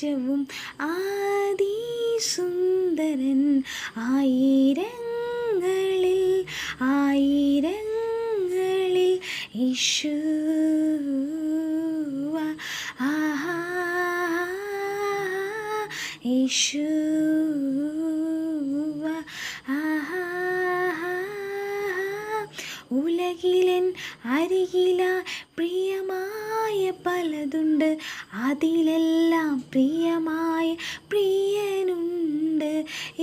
ഏറ്റവും അതിസുന്ദരൻ ആയിരങ്ങളിൽ യേശുവ ആഹാ യേശുവ ആഹാ ഉലകിലൻ അരികില പ്രിയമായ പലതുണ്ട്, അതിലെല്ലാം പ്രിയമായ പ്രിയനുണ്ട്.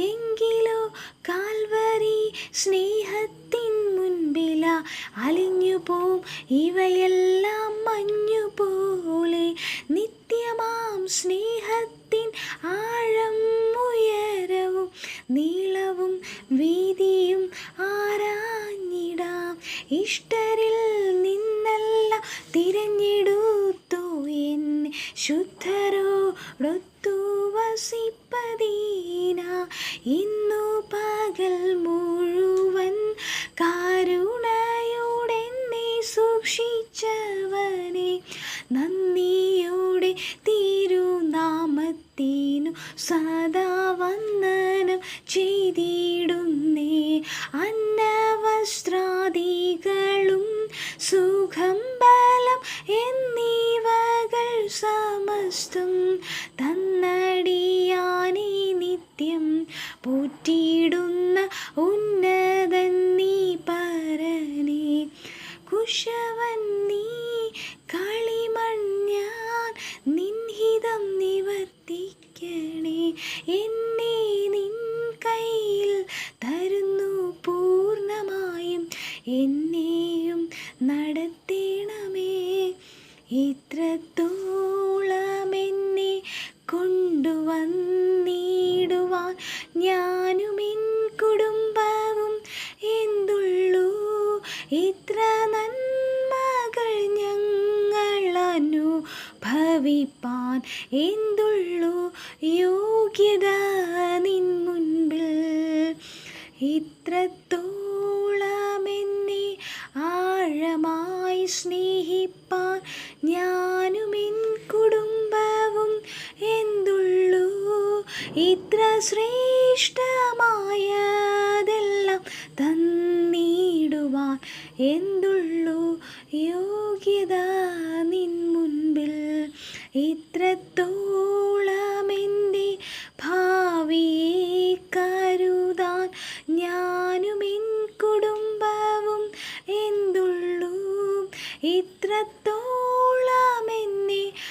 എങ്കിലോ കാൽവരി സ്നേഹത്തിൻ മുൻപില അലിഞ്ഞു പോം ഇവയെല്ലാം മഞ്ഞുപോലെ. നിത്യമാം സ്നേഹത്തിൻ ആഴം ഉയരവും നീളവും വീതിയും ആരാഞ്ഞിടാം. ഇഷ്ടരിൽ നിന്നല്ല തിരഞ്ഞെടുത്തു എന്നെ ശുദ്ധരോടൊത്തു വസിപ്പതീന. ഇന്നു പകൽ മുഴുവൻ കരുണയോടെന്നെ സൂക്ഷിച്ചവനെ, നന്ദിയോടെ തിരുനാമത്തിനു സദാ വന്ദനം ചെയ്തിടുന്നേ. അന്നവസ്ത്രാദികളും സുഖം ബലം എന്നിവകൾ സമസ്തം തന്നടിയാനീ നിത്യം പോറ്റിയിടുന്ന ഉന്നതൻ നീ പരനേ. കുശവൻ നീ കളിമണ്യാൻ നിൻഹിതം നിവർത്തിക്കണേ. എന്നെ നിൻ കയ്യിൽ തരുന്നു പൂർണ്ണമായും, എന്നെയും നടത്തേണമേ. ഇത്രത്തോളം എന്നെ കൊണ്ടുവന്നിടുവാൻ ഞാനും എൻ കുടുംബവും എന്തുള്ളൂ. ഇത്ര നന്മകൾ ഞങ്ങൾ അനുഭവിപ്പാൻ എന്തുള്ളൂ യോഗ്യത നിൻ മുൻപിൽ. ഇത്രത്തോളം എന്നെ ആഴമായി സ്നേഹിപ്പാൻ ഞാനും എൻ കുടുംബവും എന്തുള്ളൂ. ഇത്ര ശ്രേഷ്ഠമായതെല്ലാം തന്നിടുവാൻ എന്തുള്ളൂ യോഗ്യത നിൻ മുൻപിൽ. ഇത്രത്തോളം